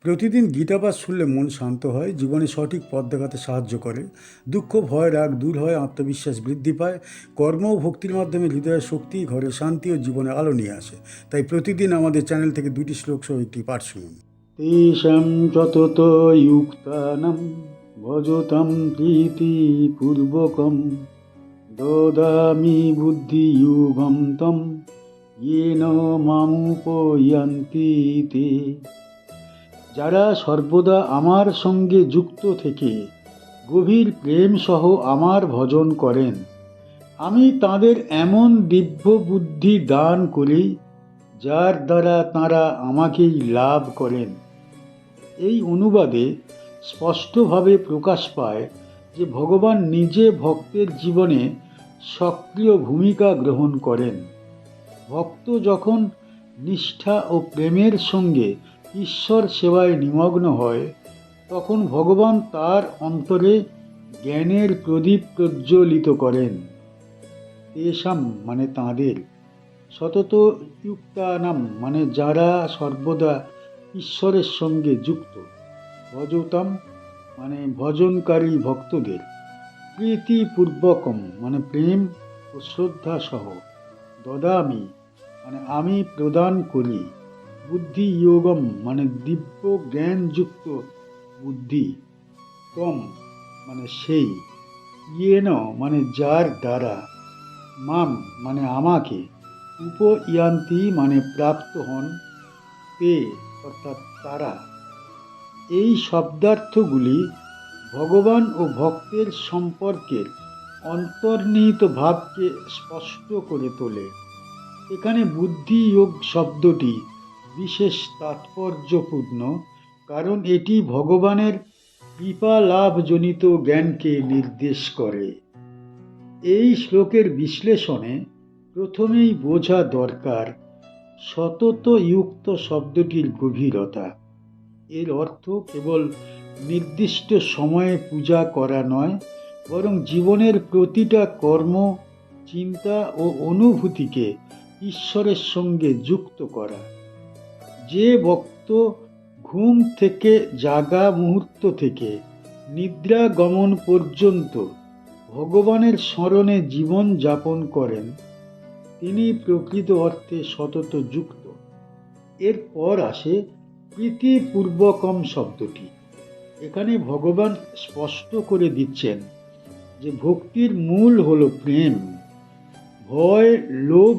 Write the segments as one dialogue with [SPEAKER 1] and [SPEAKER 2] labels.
[SPEAKER 1] প্রতিদিন গীতাপাঠ শুনলে মন শান্ত হয়, জীবনে সঠিক পথ দেখাতে সাহায্য করে। দুঃখ, ভয়, রাগ দূর হয়, আত্মবিশ্বাস বৃদ্ধি পায়। কর্ম ও ভক্তির মাধ্যমে হৃদয়ের শক্তি, ঘরে শান্তি ও জীবনে আলো নিয়ে আসে। তাই প্রতিদিন আমাদের চ্যানেল থেকে 2টি শ্লোক সহ একটি পাঠ শুনুন। তেষাং সতত ইউক্তানাং ভজতাম প্রীতিপূর্বকম দদামি বুদ্ধিযুগম তম येन মামুপয়ান্তি তে। যারা সর্বদা আমার সঙ্গে যুক্ত থেকে গভীর প্রেম সহ আমার ভজন করেন, আমি তাদের এমন দিব্য বুদ্ধি দান করি যার দ্বারা তাঁরা আমাকেই লাভ করেন। এই অনুবাদে স্পষ্টভাবে প্রকাশ পায় যে ভগবান নিজে ভক্তের জীবনে সক্রিয় ভূমিকা গ্রহণ করেন। ভক্ত যখন নিষ্ঠা ও প্রেমের সঙ্গে ঈশ্বর সেবায় নিমগ্ন হয়, তখন ভগবান তার অন্তরে জ্ঞানের প্রদীপ প্রজ্বলিত করেন। তেষাম মানে তাঁদের, সতত ইউক্তানাম মানে যারা সর্বদা ঈশ্বরের সঙ্গে যুক্ত, ভজতাম মানে ভজনকারী ভক্তদের, প্রীতিপূর্বকম মানে প্রেম ও শ্রদ্ধা সহ, দদামি মানে আমি প্রদান করি, বুদ্ধি যোগম মানে দিব্য জ্ঞানযুক্ত বুদ্ধি, তম মানে সেই, ইয়েন মানে যার দ্বারা, মাম মানে আমাকে, উপয়ান্তি মানে প্রাপ্ত হন, তে অর্থাৎ তারা। এই শব্দার্থগুলি ভগবান ও ভক্তের সম্পর্কের অন্তর্নিহিত ভাবকে স্পষ্ট করে তোলে। এখানে বুদ্ধিযোগ শব্দটি বিশেষ তাৎপর্যপূর্ণ, কারণ এটি ভগবানের কৃপা লাভজনিত জ্ঞানকে নির্দেশ করে। এই শ্লোকের বিশ্লেষণে প্রথমেই বোঝা দরকার সতত যুক্ত শব্দটির গভীরতা। এর অর্থ কেবল নির্দিষ্ট সময়ে পূজা করা নয়, বরং জীবনের প্রতিটা কর্ম, চিন্তা ও অনুভূতিকে ঈশ্বরের সঙ্গে যুক্ত করা। যে ভক্ত ঘুম থেকে জাগা মুহূর্ত থেকে নিদ্রা গমন পর্যন্ত ভগবানের স্মরণে জীবন যাপন করেন, তিনি প্রকৃত অর্থে সতত যুক্ত। এরপর আসে প্রীতিপূর্বকম শব্দটি। এখানে ভগবান স্পষ্ট করে দিচ্ছেন যে ভক্তির মূল হলো প্রেম। ভয়, লোভ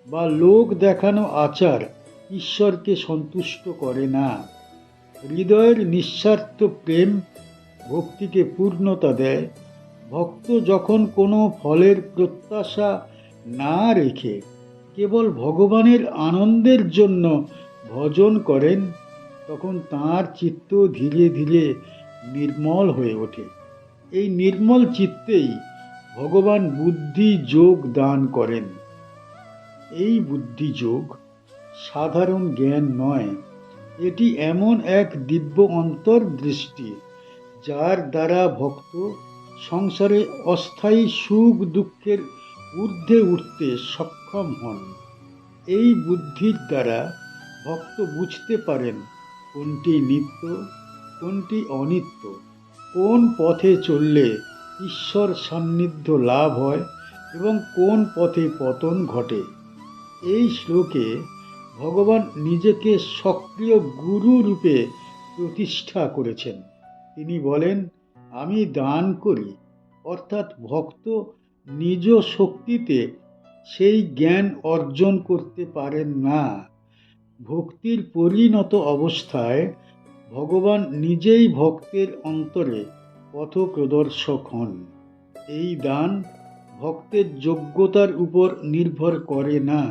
[SPEAKER 1] বা লোক দেখানো আচার ঈশ্বরকে সন্তুষ্ট করে না। হৃদয়ের নিঃস্বার্থ প্রেম ভক্তিকে পূর্ণতা দেয়। ভক্ত যখন কোনো ফলের প্রত্যাশা না রেখে কেবল ভগবানের আনন্দের জন্য ভজন করেন, তখন তাঁর চিত্ত ধীরে ধীরে নির্মল হয়ে ওঠে। এই নির্মল চিত্তেই ভগবান বুদ্ধি যোগ দান করেন। এই বুদ্ধি যোগ সাধারণ জ্ঞান নয়, এটি এমন এক দিব্য অন্তর্দৃষ্টি যার দ্বারা ভক্ত সংসারে অস্থায়ী সুখ দুঃখের ঊর্ধ্বে উঠতে সক্ষম হন। এই বুদ্ধির দ্বারা ভক্ত বুঝতে পারেন কোনটি নিত্য, কোনটি অনিত্য, কোন পথে চললে ঈশ্বর সান্নিধ্য লাভ হয় এবং কোন পথে পতন ঘটে। এই শ্লোকে ভগবান নিজেকে সক্রিয় গুরু রূপে প্রতিষ্ঠা করেছেন। তিনি বলেন, আমি দান করি, অর্থাৎ ভক্ত নিজ শক্তিতে সেই জ্ঞান অর্জন করতে পারেন না। ভক্তির পরিণত অবস্থায় ভগবান নিজেই ভক্তের অন্তরে পথ প্রদর্শক হন। এই দান ভক্তের যোগ্যতার উপর নির্ভর করে না,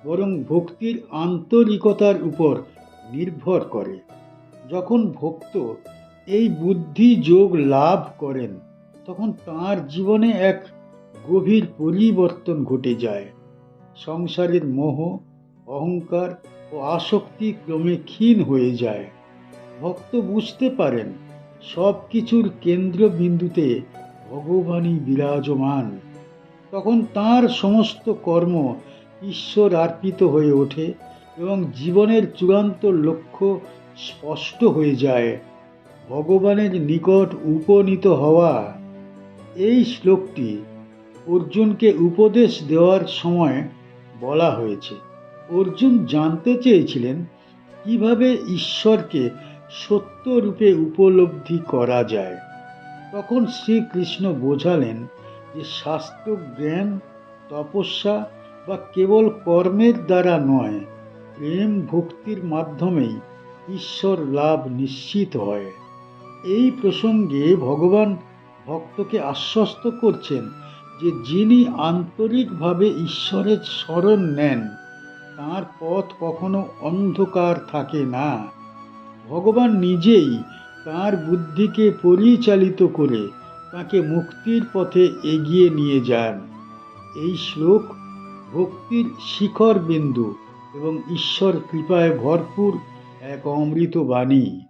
[SPEAKER 1] বরং ভক্তির আন্তরিকতার উপর নির্ভর করে। যখন ভক্ত এই বুদ্ধি যোগ লাভ করেন, তখন তাঁর জীবনে এক গভীর পরিবর্তন ঘটে যায়। সংসারের মোহ, অহংকার ও আসক্তি ক্রমে ক্ষীণ হয়ে যায়। ভক্ত বুঝতে পারেন সব কিছুর কেন্দ্রবিন্দুতে ভগবানই বিরাজমান। তখন তাঁর সমস্ত কর্ম ঈশ্বর অর্পিত হয়ে ওঠে এবং জীবনের চূড়ান্ত লক্ষ্য স্পষ্ট হয়ে যায়। ভগবানের নিকট উপনীত হওয়া। এই শ্লোকটি অর্জুনকে উপদেশ দেওয়ার সময় বলা হয়েছে। অর্জুন জানতে চেয়েছিলেন কিভাবে ঈশ্বরকে সত্যরূপে উপলব্ধি করা যায়। তখন শ্রীকৃষ্ণ বোঝালেন যে শাস্ত্র জ্ঞান, তপস্যা বা কেবল কর্মের দ্বারা নয়, প্রেম ভক্তির মাধ্যমেই ঈশ্বর লাভ নিশ্চিত হয়। এই প্রসঙ্গে ভগবান ভক্তকে আশ্বস্ত করছেন যে যিনি আন্তরিকভাবে ঈশ্বরের শরণ নেন তাঁর পথ কখনো অন্ধকার থাকে না। ভগবান নিজেই তাঁর বুদ্ধিকে পরিচালিত করে তাকে মুক্তির পথে এগিয়ে নিয়ে যান। এই শ্লোক ভক্তির শিখর বিন্দু এবং ঈশ্বর কৃপায় ভরপুর এক অমৃত বাণী।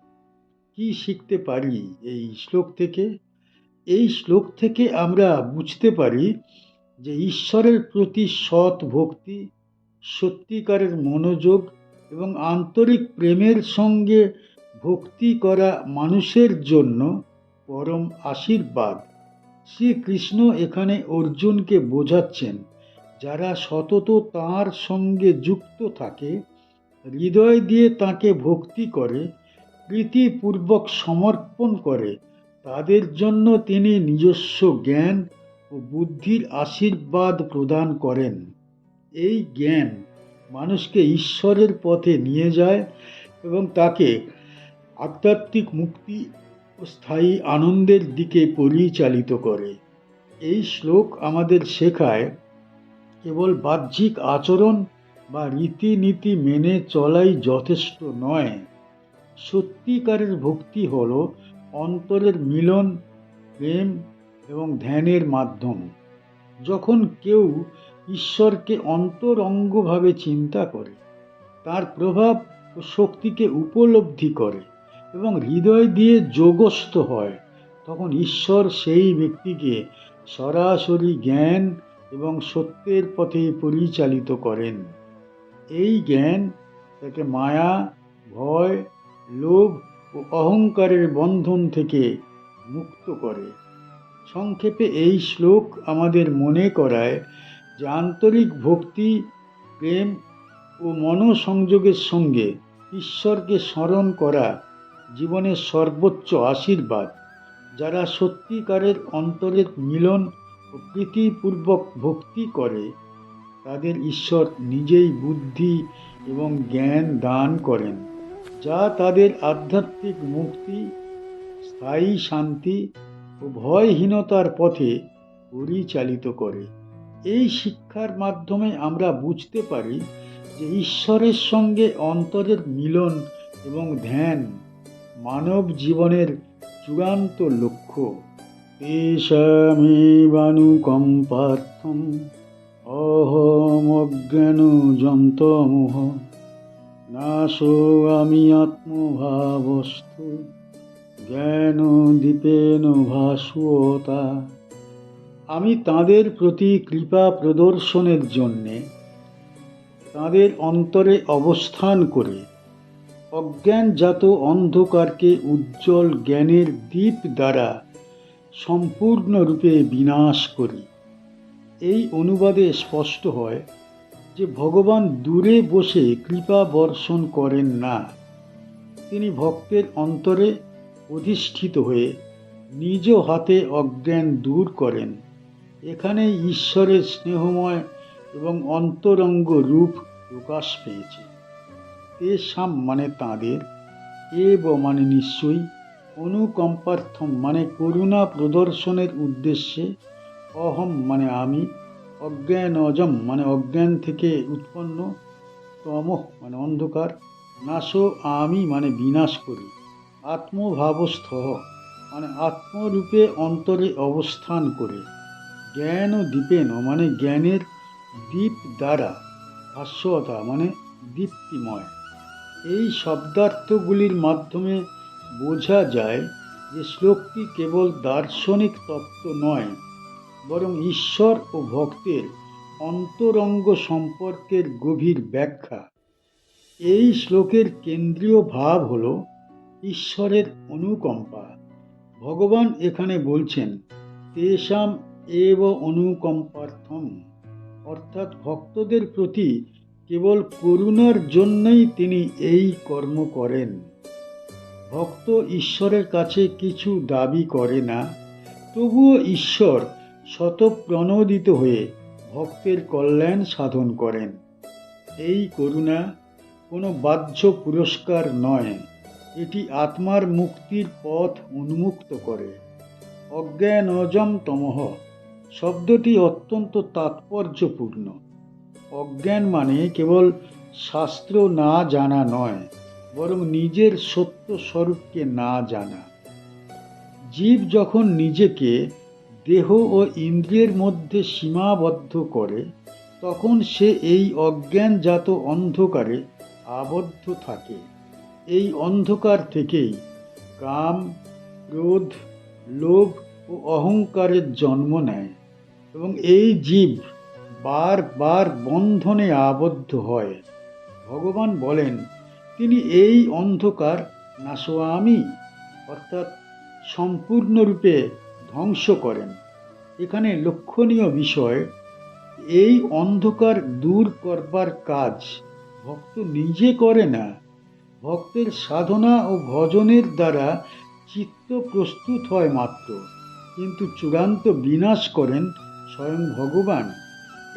[SPEAKER 1] কি শিখতে পারি এই শ্লোক থেকে? এই শ্লোক থেকে আমরা বুঝতে পারি যে ঈশ্বরের প্রতি সৎ ভক্তি, সত্যিকারের মনোযোগ এবং আন্তরিক প্রেমের সঙ্গে ভক্তি করা মানুষের জন্য পরম আশীর্বাদ। শ্রীকৃষ্ণ এখানে অর্জুনকে বোঝাচ্ছেন, যারা সতত তাঁর সঙ্গে যুক্ত থাকে, হৃদয় দিয়ে তাঁকে ভক্তি করে, প্রীতিপূর্বক সমর্পণ করে, তাদের জন্য তিনি নিজস্ব জ্ঞান ও বুদ্ধির আশীর্বাদ প্রদান করেন। এই জ্ঞান মানুষকে ঈশ্বরের পথে নিয়ে যায় এবং তাকে আধ্যাত্মিক মুক্তি ও স্থায়ী আনন্দের দিকে পরিচালিত করে। এই শ্লোক আমাদের শেখায় কেবল বাহ্যিক আচরণ বা রীতিনীতি মেনে চলাই যথেষ্ট নয়। সত্যিকারের ভক্তি হল অন্তরের মিলন, প্রেম এবং ধ্যানের মাধ্যম। যখন কেউ ঈশ্বরকে অন্তরঙ্গভাবে চিন্তা করে, তার প্রভাব ও শক্তিকে উপলব্ধি করে এবং হৃদয় দিয়ে যোগস্থ হয়, তখন ঈশ্বর সেই ব্যক্তিকে সরাসরি জ্ঞান এবং সত্যের পথে পরিচালিত করেন। এই জ্ঞান তাকে মায়া, ভয়, লোভ ও অহংকারের বন্ধন থেকে মুক্ত করে। সংক্ষেপে এই শ্লোক আমাদের মনে করায় যে আন্তরিক ভক্তি, প্রেম ও মনোসংযোগের সঙ্গে ঈশ্বরকে স্মরণ করা জীবনের সর্বোচ্চ আশীর্বাদ। যারা সত্যিকারের অন্তরের মিলন ও প্রীতিপূর্বক ভক্তি করে, তাদের ঈশ্বর নিজেই বুদ্ধি এবং জ্ঞান দান করেন, যা তাদের আধ্যাত্মিক মুক্তি, স্থায়ী শান্তি ও ভয়হীনতার পথে পরিচালিত করে। এই শিক্ষার মাধ্যমে আমরা বুঝতে পারি যে ঈশ্বরের সঙ্গে অন্তরের মিলন এবং ধ্যান মানব জীবনের চূড়ান্ত লক্ষ্য। তেষামেবানুকম্পার্থম অহমজ্ঞানযন্তমোহ নাশো আমি আত্মভাবস্থু জ্ঞানদীপেন ভাস্বতা। আমি তাঁদের প্রতি কৃপা প্রদর্শনের জন্যে তাঁদের অন্তরে অবস্থান করে অজ্ঞানজাত অন্ধকারকে উজ্জ্বল জ্ঞানের দীপ দ্বারা সম্পূর্ণরূপে বিনাশ করি। এই অনুবাদে স্পষ্ট হয় যে ভগবান দূরে বসে কৃপা বর্ষণ করেন না, তিনি ভক্তের অন্তরে অধিষ্ঠিত হয়ে নিজ হাতে অজ্ঞান দূর করেন। এখানেই ঈশ্বরের স্নেহময় এবং অন্তরঙ্গ রূপ প্রকাশ পেয়েছে। তেষাম মানে তাঁদের, এব মানে নিশ্চয়ই, অনুকম্পার্থম মানে করুণা প্রদর্শনের উদ্দেশ্যে, অহম মানে আমি, অজ্ঞানজম মানে অজ্ঞান থেকে উৎপন্ন, তমঃ মানে অন্ধকার, নাশো আমি মানে বিনাশ করি, আত্মভাবস্থ মানে আত্মরূপে অন্তরে অবস্থান করে, জ্ঞান ও দীপেন মানে জ্ঞানের দীপ দ্বারা, ভাস্বতা মানে দীপ্তিময়। এই শব্দার্থগুলির মাধ্যমে বোঝা যায় যে শ্লোকটি কেবল দার্শনিক তত্ত্ব নয়, বরং ঈশ্বর ও ভক্তের অন্তরঙ্গ সম্পর্কের গভীর ব্যাখ্যা। এই শ্লোকের কেন্দ্রীয় ভাব হল ঈশ্বরের অনুকম্পা। ভগবান এখানে বলছেন তেষাম এব অনুকম্পার্থম, অর্থাৎ ভক্তদের প্রতি কেবল করুণার জন্যই তিনি এই কর্ম করেন। ভক্ত ঈশ্বরের কাছে কিছু দাবি করে না, তবুও ঈশ্বর স্বতঃপ্রণোদিত হয়ে ভক্তের কল্যাণ সাধন করেন। এই করুণা কোনো বাহ্য পুরস্কার নয়, এটি আত্মার মুক্তির পথ উন্মুক্ত করে। অজ্ঞানজম তমঃ শব্দটি অত্যন্ত তাৎপর্যপূর্ণ। অজ্ঞান মানে কেবল শাস্ত্র না জানা নয়, বরং নিজের সত্য স্বরূপকে না জানা। জীব যখন নিজেকে দেহ ও ইন্দ্রিয়ের মধ্যে সীমাবদ্ধ করে, তখন সে এই অজ্ঞানজাত অন্ধকারে আবদ্ধ থাকে। এই অন্ধকার থেকেই কাম, ক্রোধ, লোভ ও অহংকারের জন্ম নেয় এবং এই জীব বারবার বন্ধনে আবদ্ধ হয়। ভগবান বলেন তিনি এই অন্ধকার নাশোয়ামি, অর্থাৎ সম্পূর্ণরূপে ধ্বংস করেন। এখানে লক্ষণীয় বিষয়, এই অন্ধকার দূর করবার কাজ ভক্ত নিজে করে না। ভক্তের সাধনা ও ভজনের দ্বারা চিত্ত প্রস্তুত হয় মাত্র, কিন্তু চূড়ান্ত বিনাশ করেন স্বয়ং ভগবান।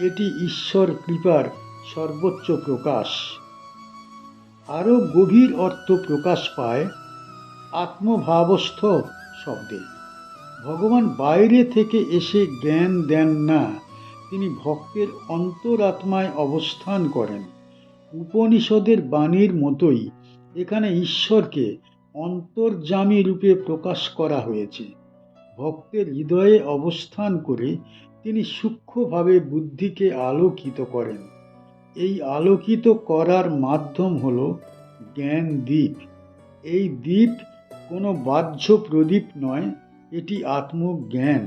[SPEAKER 1] এটি ঈশ্বর কৃপার সর্বোচ্চ প্রকাশ। আরও গভীর অর্থ প্রকাশ পায় আত্মভাবস্থ শব্দে। ভগবান বাইরে থেকে এসে জ্ঞান দেন না, তিনি ভক্তের অন্তরাত্মায় অবস্থান করেন। উপনিষদের বাণীর মতোই এখানে ঈশ্বরকে অন্তর্যামী রূপে প্রকাশ করা হয়েছে। ভক্তের হৃদয়ে অবস্থান করে তিনি সূক্ষ্মভাবে বুদ্ধিকে আলোকিত করেন। এই আলোকিত করার মাধ্যম হল জ্ঞান দ্বীপ। এই দ্বীপ কোনো বাহ্য প্রদীপ নয়, এটি আত্মজ্ঞান।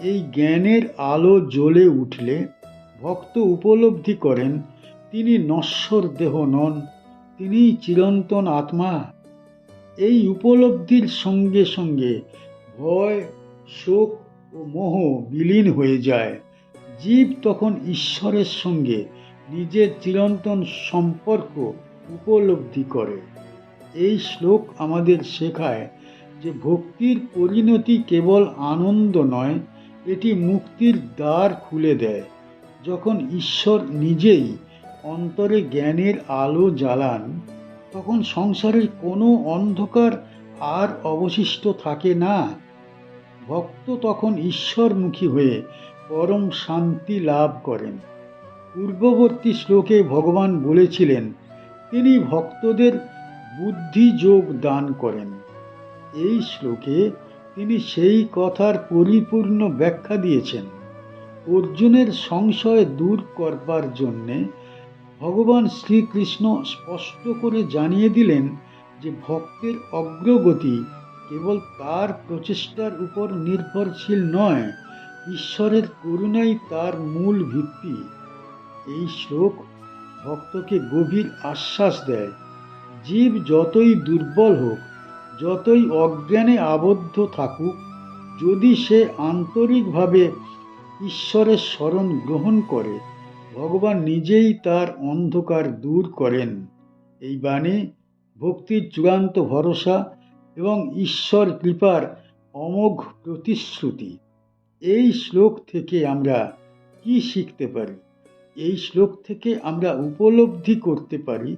[SPEAKER 1] এই জ্ঞানের আলো জ্বলে উঠলে ভক্ত উপলব্ধি করেন তিনি নশ্বর দেহ নন, তিনি চিরন্তন আত্মা। এই উপলব্ধির সঙ্গে সঙ্গে ভয়, শোক ও মোহ বিলীন হয়ে যায়। জীব তখন ঈশ্বরের সঙ্গে নিজের চিরন্তন সম্পর্ক উপলব্ধি করে। এই শ্লোক আমাদের শেখায় যে ভক্তির পরিণতি কেবল আনন্দ নয়, এটি মুক্তির দ্বার খুলে দেয়। যখন ঈশ্বর নিজেই অন্তরে জ্ঞানের আলো জ্বালান, তখন সংসারের কোনো অন্ধকার আর অবশিষ্ট থাকে না। ভক্ত তখন ঈশ্বরমুখী হয়ে পরম শান্তি লাভ করেন। পূর্ববর্তী শ্লোকে ভগবান বলেছিলেন তিনি ভক্তদের বুদ্ধি যোগ দান করেন। এই শ্লোকে তিনি সেই কথার পরিপূর্ণ ব্যাখ্যা দিয়েছেন। অর্জুনের সংশয় দূর করবার জন্যে ভগবান শ্রীকৃষ্ণ স্পষ্ট করে জানিয়ে দিলেন যে ভক্তের অগ্রগতি কেবল তার প্রচেষ্টার উপর নির্ভরশীল নয়, ঈশ্বরের করুণাই তার মূল ভিত্তি। এই শ্লোক ভক্তকে গভীর আশ্বাস দেয়, জীব যতই দুর্বল হোক, যতই অজ্ঞানে আবদ্ধ থাকুক, যদি সে আন্তরিকভাবে ঈশ্বরের শরণ গ্রহণ করে, ভগবান নিজেই তার অন্ধকার দূর করেন। এই বাণী ভক্তির চূড়ান্ত ভরসা এবং ঈশ্বর কৃপার অমোঘ প্রতিশ্রুতি। এই শ্লোক থেকে আমরা কি শিখতে পারি? এই শ্লোক থেকে আমরা উপলব্ধি করতে পারি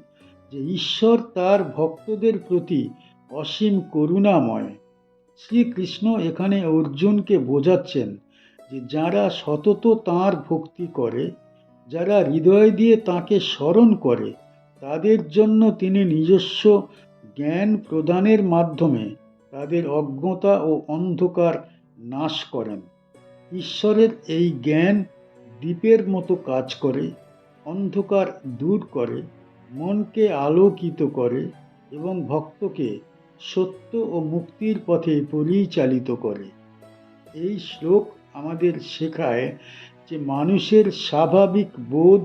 [SPEAKER 1] যে ঈশ্বর তার ভক্তদের প্রতি অসীম করুণাময়। শ্রীকৃষ্ণ এখানে অর্জুনকে বোঝাচ্ছেন যে যারা সতত তাঁর ভক্তি করে, যারা হৃদয় দিয়ে তাঁকে স্মরণ করে, তাদের জন্য তিনি নিজস্ব জ্ঞান প্রদানের মাধ্যমে তাদের অজ্ঞতা ও অন্ধকার নাশ করেন। ঈশ্বরের এই জ্ঞান দ্বীপের মতো কাজ করে, অন্ধকার দূর করে, মনকে আলোকিত করে এবং ভক্তকে সত্য ও মুক্তির পথে পরিচালিত করে। এই শ্লোক আমাদের শেখায় যে মানুষের স্বাভাবিক বোধ,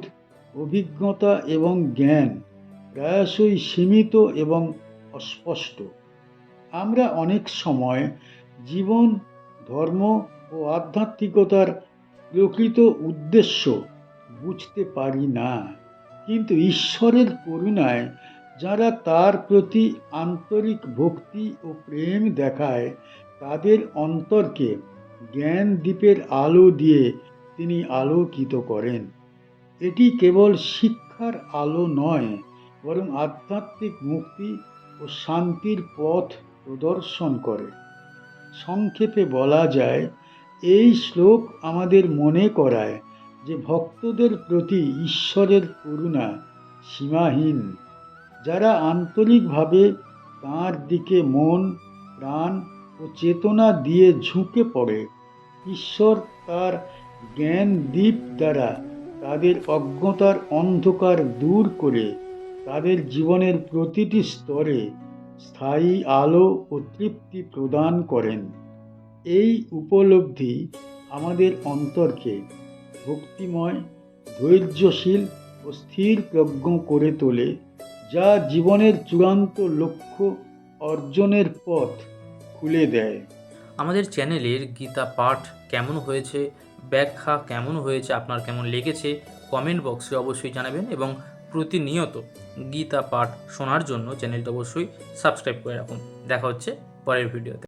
[SPEAKER 1] অভিজ্ঞতা এবং জ্ঞান প্রায়শই সীমিত এবং অস্পষ্ট। আমরা অনেক সময় জীবন, ধর্ম ও আধ্যাত্মিকতার প্রকৃত উদ্দেশ্য বুঝতে পারি না, কিন্তু ঈশ্বরের করুণায় যারা তার প্রতি আন্তরিক ভক্তি ও প্রেম দেখায়, তাদের অন্তরকে জ্ঞান দীপের আলো দিয়ে তিনি আলোকিত করেন। এটি কেবল শিক্ষার আলো নয়, বরং আধ্যাত্মিক মুক্তি ও শান্তির পথ প্রদর্শন করে। সংক্ষেপে বলা যায়, এই শ্লোক আমাদের মনে করায় যে ভক্তদের প্রতি ঈশ্বরের করুণা সীমাহীন। যারা আন্তরিকভাবে তাঁর দিকে মন, প্রাণ ও চেতনা দিয়ে ঝুঁকে পড়ে, ঈশ্বর তার জ্ঞান দীপ দ্বারা তাদের অজ্ঞতার অন্ধকার দূর করে তাদের জীবনের প্রতিটি স্তরে স্থায়ী আলো ও তৃপ্তি প্রদান করেন। এই উপলব্ধি আমাদের অন্তরকে ভক্তিময়, ধৈর্যশীল ও স্থির প্রজ্ঞ করে তোলে, যা জীবনের চূড়ান্ত লক্ষ্য অর্জনের পথ খুলে দেয়।
[SPEAKER 2] আমাদের চ্যানেলের গীতা পাঠ কেমন হয়েছে, ব্যাখ্যা কেমন হয়েছে, আপনার কেমন লেগেছে কমেন্ট বক্সে অবশ্যই জানাবেন, এবং প্রতিনিয়ত গীতা পাঠ শোনার জন্য চ্যানেলটা অবশ্যই সাবস্ক্রাইব করে রাখুন। দেখা হচ্ছে পরের ভিডিওতে।